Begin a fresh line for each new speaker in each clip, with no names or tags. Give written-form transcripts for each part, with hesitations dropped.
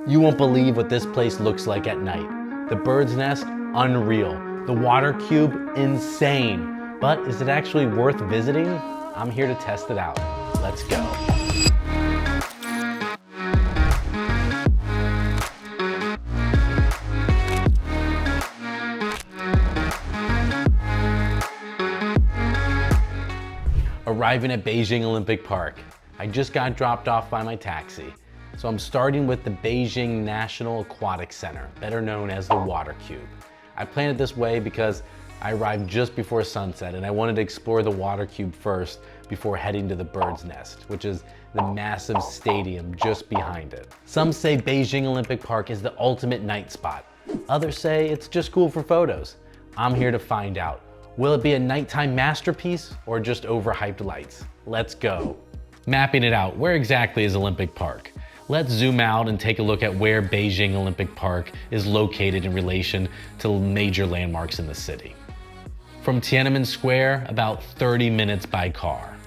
You won't believe what this place looks like at night. The bird's nest, unreal. The water cube, insane. But is it actually worth visiting? I'm here to test it out. Let's go. Arriving at Beijing Olympic Park. I just got dropped off by my taxi. So I'm starting with the Beijing National Aquatic Center, better known as the Water Cube. I planned it this way because I arrived just before sunset and I wanted to explore the Water Cube first before heading to the bird's nest, which is the massive stadium just behind it. Some say Beijing Olympic Park is the ultimate night spot. Others say it's just cool for photos. I'm here to find out. Will it be a nighttime masterpiece or just overhyped lights? Let's go. Mapping it out, where exactly is Olympic Park? Let's zoom out and take a look at where Beijing Olympic Park is located in relation to major landmarks in the city. From Tiananmen Square, about 30 minutes by car.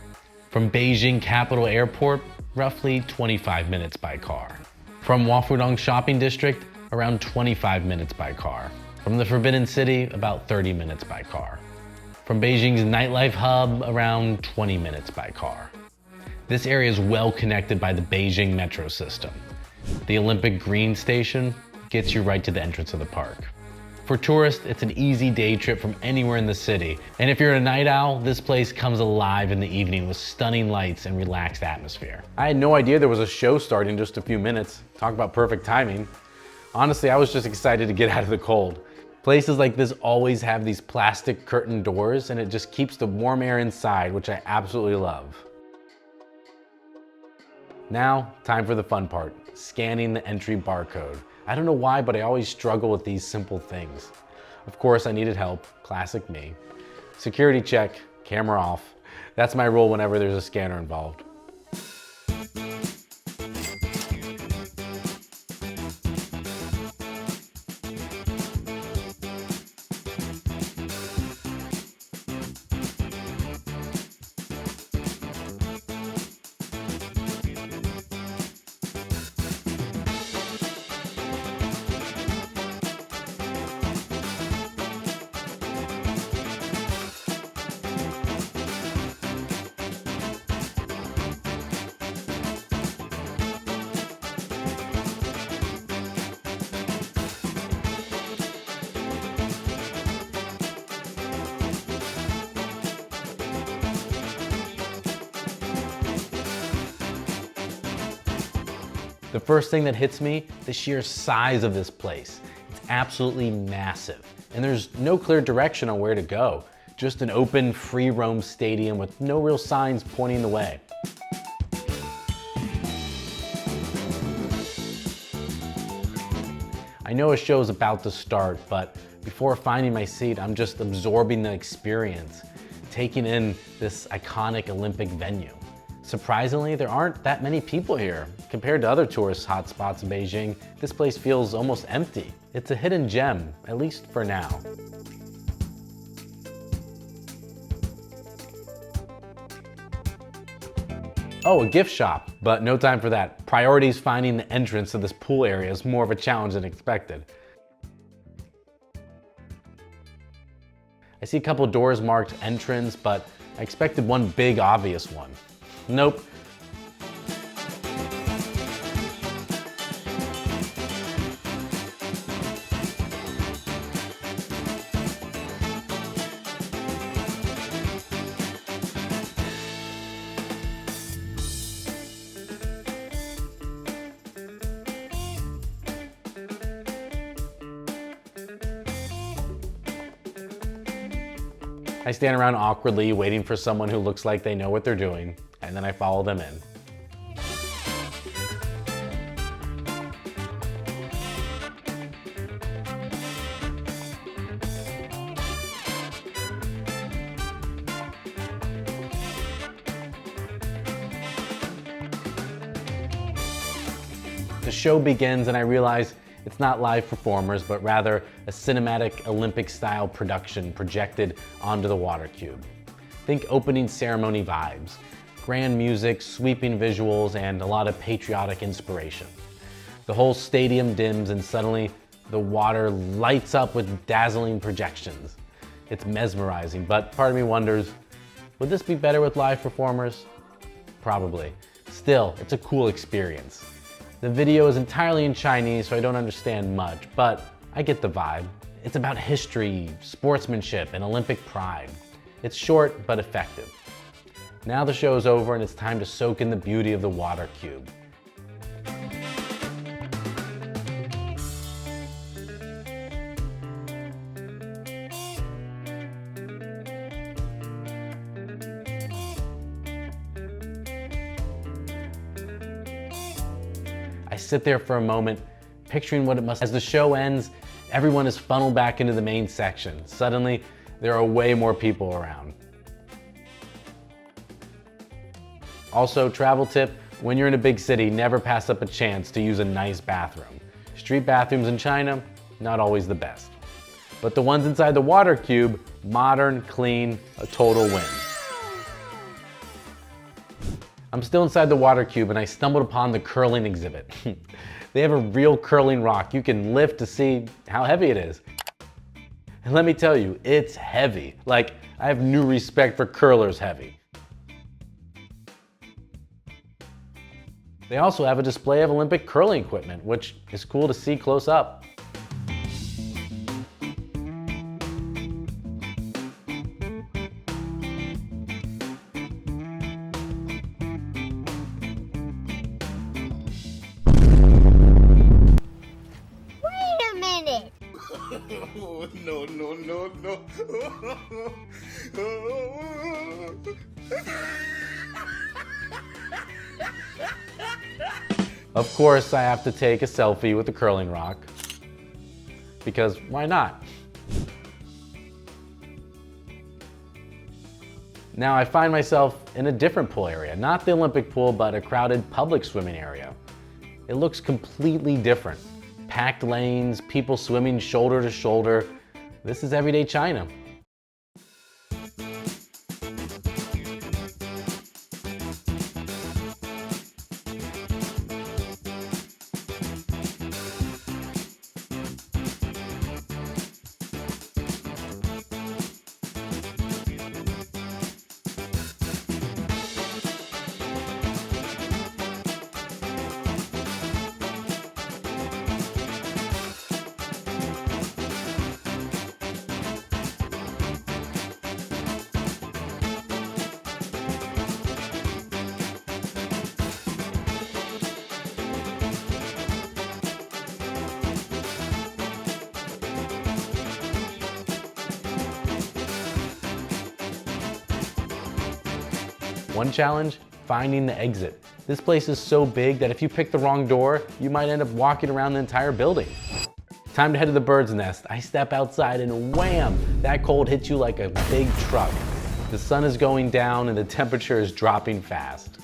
From Beijing Capital Airport, roughly 25 minutes by car. From Wafudong Shopping District, around 25 minutes by car. From the Forbidden City, about 30 minutes by car. From Beijing's nightlife hub, around 20 minutes by car. This area is well connected by the Beijing metro system. The Olympic Green Station gets you right to the entrance of the park. For tourists, it's an easy day trip from anywhere in the city. And if you're a night owl, this place comes alive in the evening with stunning lights and relaxed atmosphere. I had no idea there was a show starting in just a few minutes. Talk about perfect timing. Honestly, I was just excited to get out of the cold. Places like this always have these plastic curtain doors and it just keeps the warm air inside, which I absolutely love. Now, time for the fun part, scanning the entry barcode. I don't know why, but I always struggle with these simple things. Of course, I needed help, classic me. Security check, camera off. That's my rule whenever there's a scanner involved. The first thing that hits me, the sheer size of this place. It's absolutely massive. And there's no clear direction on where to go. Just an open, free roam stadium with no real signs pointing the way. I know a show is about to start, but before finding my seat, I'm just absorbing the experience, taking in this iconic Olympic venue. Surprisingly, there aren't that many people here. Compared to other tourist hotspots in Beijing, this place feels almost empty. It's a hidden gem, at least for now. Oh, a gift shop, but no time for that. Priorities finding the entrance to this pool area is more of a challenge than expected. I see a couple doors marked entrance, but I expected one big obvious one. Nope. I stand around awkwardly waiting for someone who looks like they know what they're doing, and then I follow them in. The show begins and I realize it's not live performers, but rather a cinematic Olympic-style production projected onto the water cube. Think opening ceremony vibes, grand music, sweeping visuals, and a lot of patriotic inspiration. The whole stadium dims and suddenly the water lights up with dazzling projections. It's mesmerizing, but part of me wonders, would this be better with live performers? Probably. Still, it's a cool experience. The video is entirely in Chinese, so I don't understand much, but I get the vibe. It's about history, sportsmanship, and Olympic pride. It's short, but effective. Now the show is over and it's time to soak in the beauty of the water cube. I sit there for a moment, picturing what it must. As the show ends, everyone is funneled back into the main section. Suddenly, there are way more people around. Also, travel tip, when you're in a big city, never pass up a chance to use a nice bathroom. Street bathrooms in China, not always the best. But the ones inside the water cube, modern, clean, a total win. I'm still inside the water cube and I stumbled upon the curling exhibit. They have a real curling rock you can lift to see how heavy it is. And let me tell you, it's heavy. Like, I have new respect for curlers heavy. They also have a display of Olympic curling equipment, which is cool to see close up.
No, no, no, no.
Of course, I have to take a selfie with the curling rock, because why not? Now I find myself in a different pool area, not the Olympic pool, but a crowded public swimming area. It looks completely different. Packed lanes, people swimming shoulder to shoulder. This is everyday China. One challenge, finding the exit. This place is so big that if you pick the wrong door, you might end up walking around the entire building. Time to head to the bird's nest. I step outside and wham, that cold hits you like a big truck. The sun is going down and the temperature is dropping fast.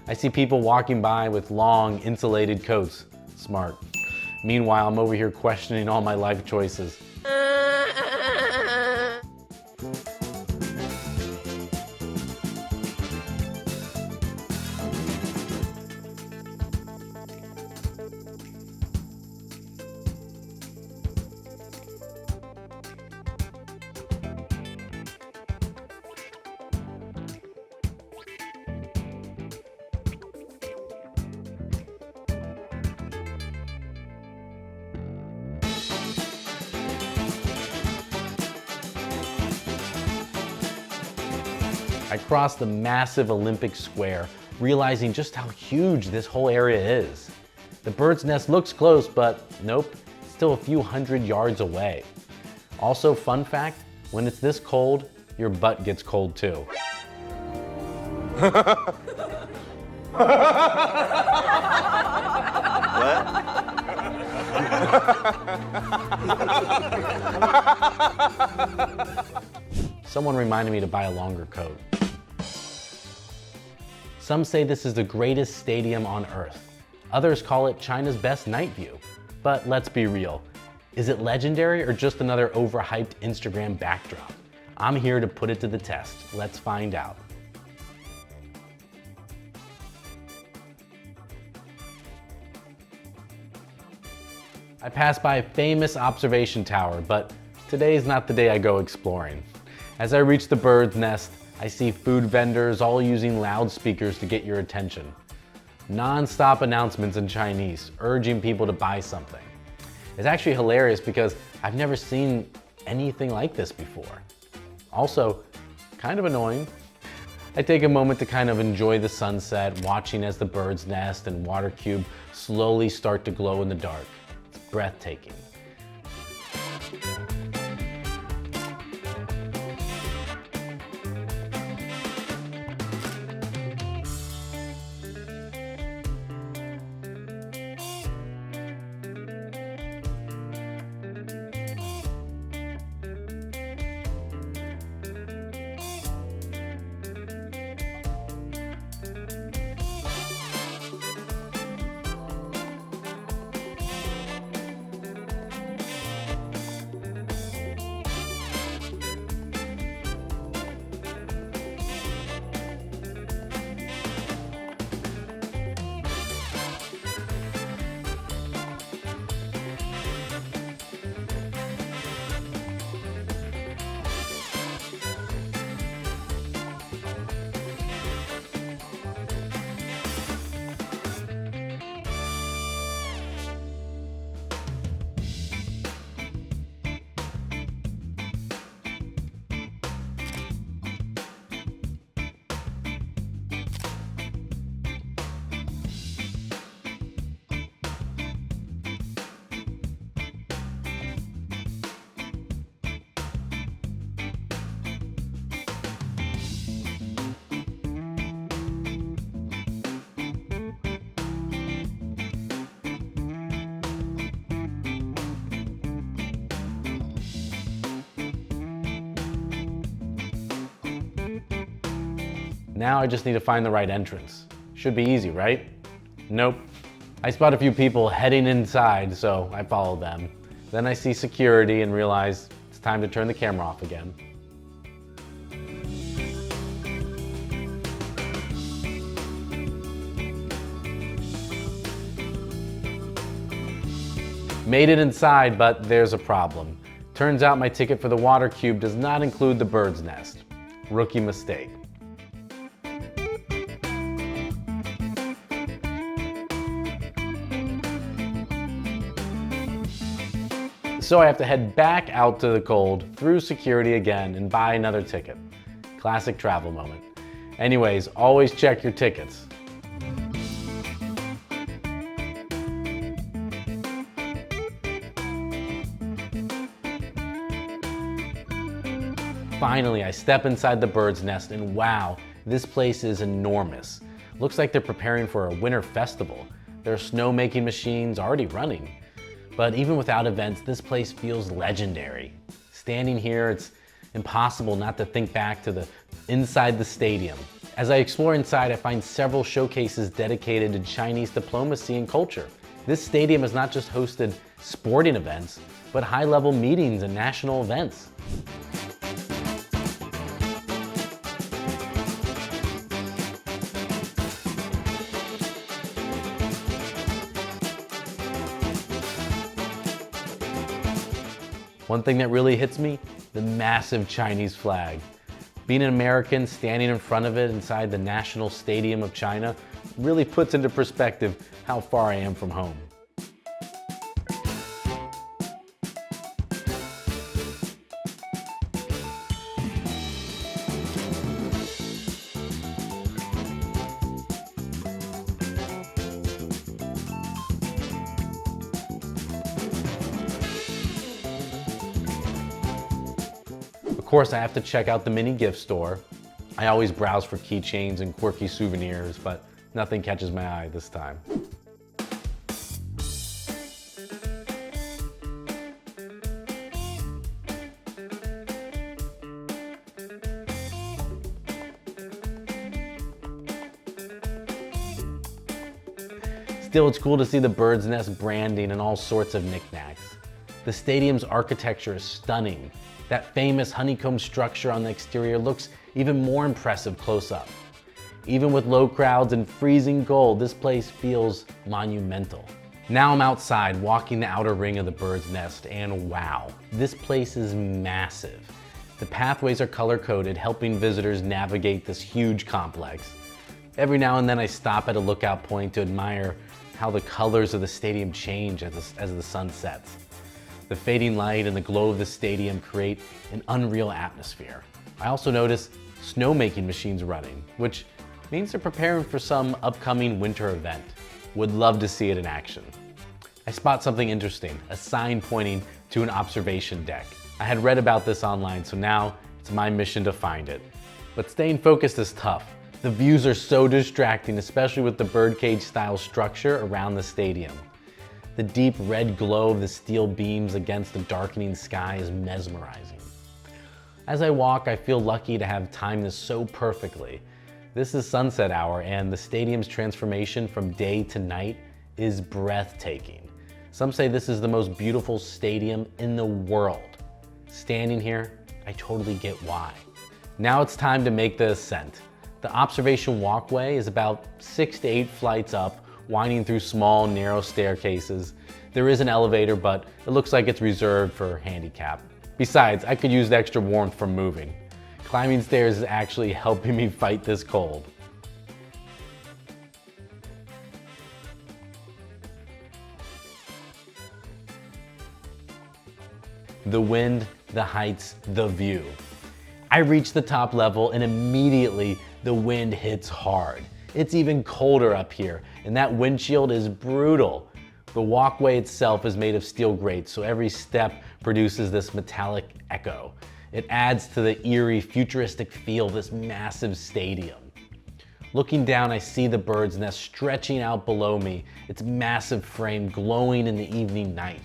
I see people walking by with long, insulated coats. Smart. Meanwhile, I'm over here questioning all my life choices. I crossed the massive Olympic Square, realizing just how huge this whole area is. The bird's nest looks close, but nope, still a few hundred yards away. Also, fun fact, when it's this cold, your butt gets cold too. Someone reminded me to buy a longer coat. Some say this is the greatest stadium on earth. Others call it China's best night view. But let's be real. Is it legendary or just another overhyped Instagram backdrop? I'm here to put it to the test. Let's find out. I passed by a famous observation tower, but today is not the day I go exploring. As I reach the bird's nest, I see food vendors all using loudspeakers to get your attention. Non-stop announcements in Chinese, urging people to buy something. It's actually hilarious because I've never seen anything like this before. Also, kind of annoying. I take a moment to kind of enjoy the sunset, watching as the bird's nest and water cube slowly start to glow in the dark. It's breathtaking. Now I just need to find the right entrance. Should be easy, right? Nope. I spot a few people heading inside, so I follow them. Then I see security and realize it's time to turn the camera off again. Made it inside, but there's a problem. Turns out my ticket for the water cube does not include the bird's nest. Rookie mistake. So I have to head back out to the cold, through security again, and buy another ticket. Classic travel moment. Anyways, always check your tickets. Finally, I step inside the bird's nest and wow, this place is enormous. Looks like they're preparing for a winter festival. There are snowmaking machines already running. But even without events, this place feels legendary. Standing here, it's impossible not to think back to the inside the stadium. As I explore inside, I find several showcases dedicated to Chinese diplomacy and culture. This stadium has not just hosted sporting events, but high-level meetings and national events. One thing that really hits me, the massive Chinese flag. Being an American standing in front of it inside the National Stadium of China really puts into perspective how far I am from home. Of course, I have to check out the mini gift store. I always browse for keychains and quirky souvenirs, but nothing catches my eye this time. Still, it's cool to see the bird's nest branding and all sorts of knickknacks. The stadium's architecture is stunning. That famous honeycomb structure on the exterior looks even more impressive close up. Even with low crowds and freezing cold, this place feels monumental. Now I'm outside walking the outer ring of the bird's nest, and wow, this place is massive. The pathways are color-coded, helping visitors navigate this huge complex. Every now and then I stop at a lookout point to admire how the colors of the stadium change as the sun sets. The fading light and the glow of the stadium create an unreal atmosphere. I also notice snowmaking machines running, which means they're preparing for some upcoming winter event. Would love to see it in action. I spot something interesting, a sign pointing to an observation deck. I had read about this online, so now it's my mission to find it. But staying focused is tough. The views are so distracting, especially with the birdcage style structure around the stadium. The deep red glow of the steel beams against the darkening sky is mesmerizing. As I walk, I feel lucky to have timed this so perfectly. This is sunset hour, and the stadium's transformation from day to night is breathtaking. Some say this is the most beautiful stadium in the world. Standing here, I totally get why. Now it's time to make the ascent. The observation walkway is about 6 to 8 flights up, winding through small, narrow staircases. There is an elevator, but it looks like it's reserved for handicap. Besides, I could use the extra warmth from moving. Climbing stairs is actually helping me fight this cold. The wind, the heights, the view. I reach the top level and immediately the wind hits hard. It's even colder up here, and that windshield is brutal. The walkway itself is made of steel grates, so every step produces this metallic echo. It adds to the eerie, futuristic feel of this massive stadium. Looking down, I see the bird's nest stretching out below me, its massive frame glowing in the evening night.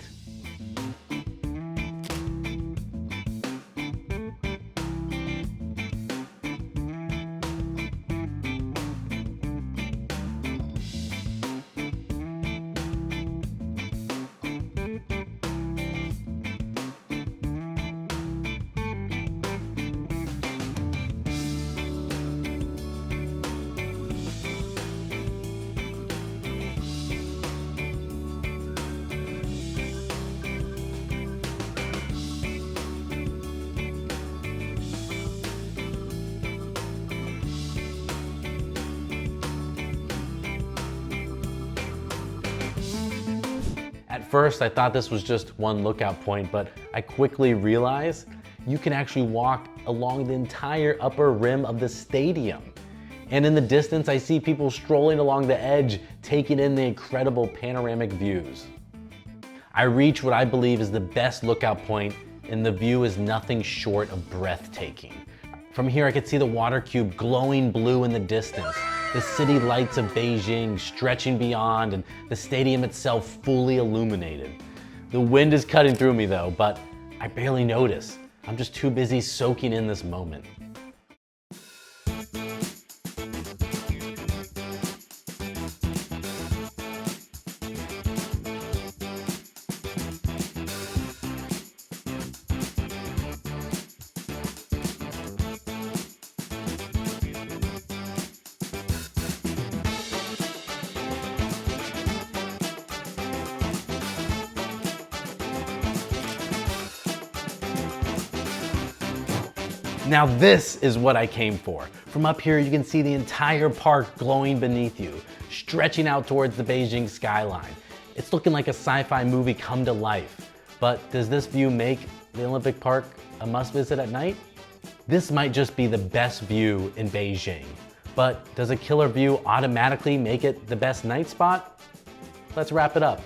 At first, I thought this was just one lookout point, but I quickly realized you can actually walk along the entire upper rim of the stadium. And in the distance, I see people strolling along the edge, taking in the incredible panoramic views. I reach what I believe is the best lookout point, and the view is nothing short of breathtaking. From here, I could see the water cube glowing blue in the distance, the city lights of Beijing stretching beyond, and the stadium itself fully illuminated. The wind is cutting through me though, but I barely notice. I'm just too busy soaking in this moment. Now this is what I came for. From up here, you can see the entire park glowing beneath you, stretching out towards the Beijing skyline. It's looking like a sci-fi movie come to life. But does this view make the Olympic Park a must visit at night? This might just be the best view in Beijing. But does a killer view automatically make it the best night spot? Let's wrap it up.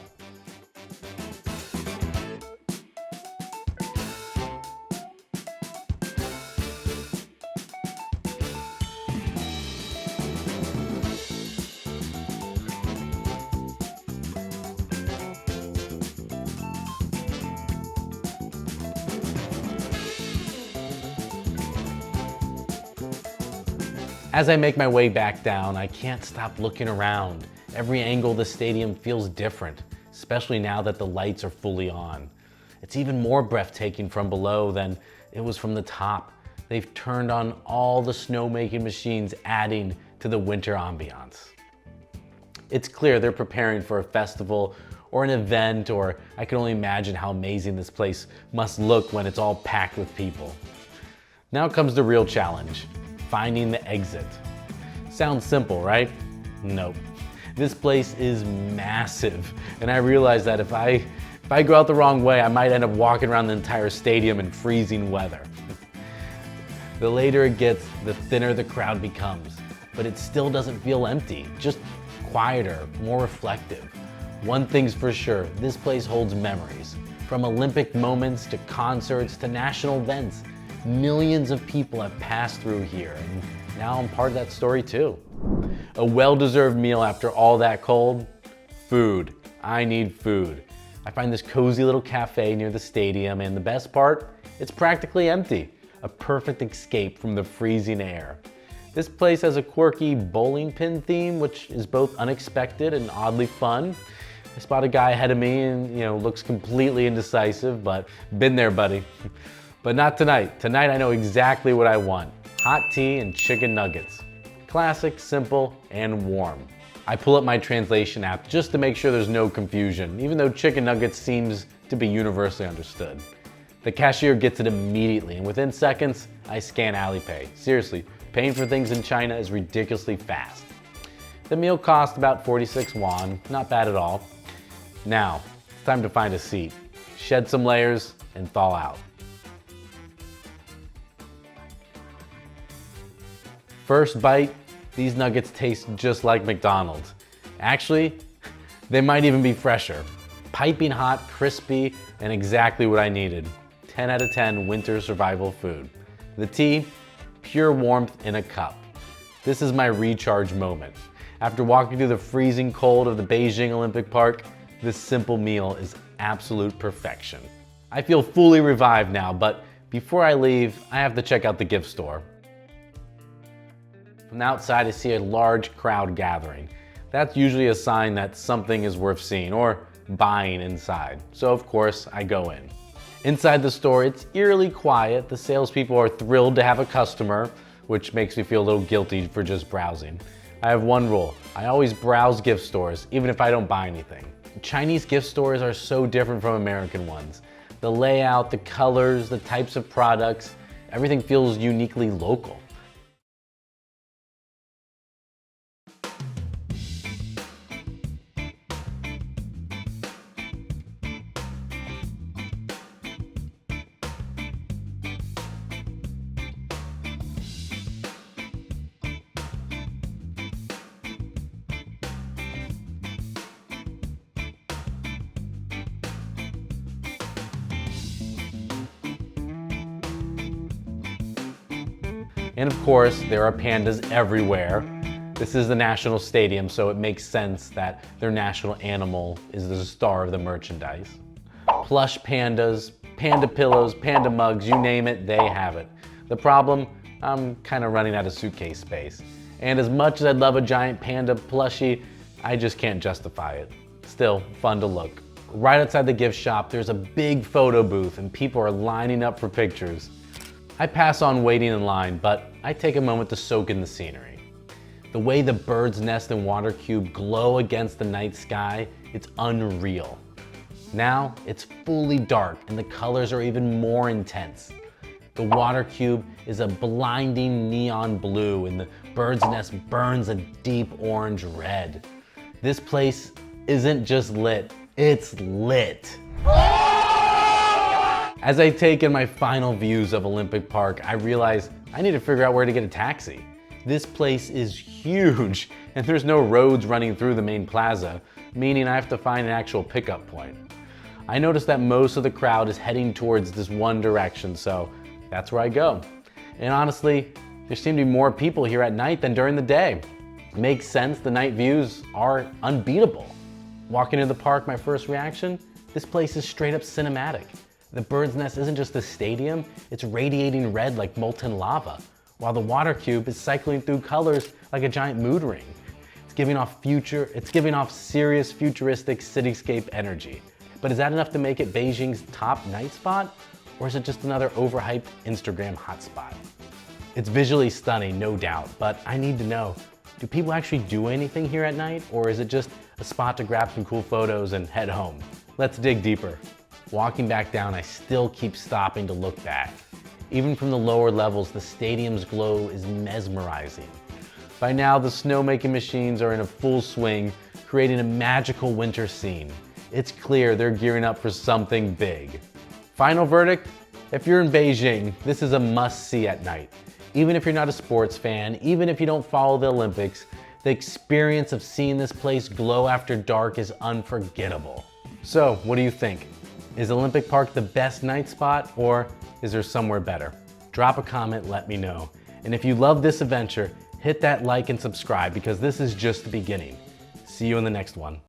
As I make my way back down, I can't stop looking around. Every angle of the stadium feels different, especially now that the lights are fully on. It's even more breathtaking from below than it was from the top. They've turned on all the snowmaking machines, adding to the winter ambiance. It's clear they're preparing for a festival or an event, or I can only imagine how amazing this place must look when it's all packed with people. Now comes the real challenge, finding the exit. Sounds simple, right? Nope. This place is massive, and I realize that if I go out the wrong way, I might end up walking around the entire stadium in freezing weather. The later it gets, the thinner the crowd becomes, but it still doesn't feel empty, just quieter, more reflective. One thing's for sure, this place holds memories. From Olympic moments to concerts to national events, millions of people have passed through here, and now I'm part of that story too. A well-deserved meal after all that cold? Food. I need food. I find this cozy little cafe near the stadium, and the best part, it's practically empty. A perfect escape from the freezing air. This place has a quirky bowling pin theme, which is both unexpected and oddly fun. I spot a guy ahead of me and, looks completely indecisive, but been there, buddy. But not tonight. Tonight I know exactly what I want. Hot tea and chicken nuggets. Classic, simple, and warm. I pull up my translation app just to make sure there's no confusion, even though chicken nuggets seems to be universally understood. The cashier gets it immediately, and within seconds, I scan Alipay. Seriously, paying for things in China is ridiculously fast. The meal cost about 46 won, not bad at all. Now, it's time to find a seat, shed some layers, and thaw out. First bite, these nuggets taste just like McDonald's. Actually, they might even be fresher. Piping hot, crispy, and exactly what I needed. 10 out of 10 winter survival food. The tea, pure warmth in a cup. This is my recharge moment. After walking through the freezing cold of the Beijing Olympic Park, this simple meal is absolute perfection. I feel fully revived now, but before I leave, I have to check out the gift store. From the outside, I see a large crowd gathering. That's usually a sign that something is worth seeing or buying inside. So of course, I go in. Inside the store, it's eerily quiet. The salespeople are thrilled to have a customer, which makes me feel a little guilty for just browsing. I have one rule. I always browse gift stores, even if I don't buy anything. Chinese gift stores are so different from American ones. The layout, the colors, the types of products, everything feels uniquely local. And of course, there are pandas everywhere. This is the national stadium, so it makes sense that their national animal is the star of the merchandise. Plush pandas, panda pillows, panda mugs, you name it, they have it. The problem, I'm kind of running out of suitcase space. And as much as I'd love a giant panda plushie, I just can't justify it. Still, fun to look. Right outside the gift shop, there's a big photo booth and people are lining up for pictures. I pass on waiting in line, but I take a moment to soak in the scenery. The way the bird's nest and water cube glow against the night sky, it's unreal. Now it's fully dark and the colors are even more intense. The water cube is a blinding neon blue and the bird's nest burns a deep orange red. This place isn't just lit, it's lit. As I take in my final views of Olympic Park, I realize I need to figure out where to get a taxi. This place is huge, and there's no roads running through the main plaza, meaning I have to find an actual pickup point. I notice that most of the crowd is heading towards this one direction, so that's where I go. And honestly, there seem to be more people here at night than during the day. Makes sense, the night views are unbeatable. Walking into the park, my first reaction, this place is straight up cinematic. The bird's nest isn't just a stadium, it's radiating red like molten lava, while the water cube is cycling through colors like a giant mood ring. It's giving off serious futuristic cityscape energy. But is that enough to make it Beijing's top night spot? Or is it just another overhyped Instagram hotspot? It's visually stunning, no doubt, but I need to know, Do people actually do anything here at night, or is it just a spot to grab some cool photos and head home? Let's dig deeper. Walking back down, I still keep stopping to look back. Even from the lower levels, the stadium's glow is mesmerizing. By now, the snowmaking machines are in a full swing, creating a magical winter scene. It's clear they're gearing up for something big. Final verdict? If you're in Beijing, this is a must-see at night. Even if you're not a sports fan, even if you don't follow the Olympics, the experience of seeing this place glow after dark is unforgettable. So, what do you think? Is Olympic Park the best night spot, or is there somewhere better? Drop a comment, let me know. And if you love this adventure, hit that like and subscribe because this is just the beginning. See you in the next one.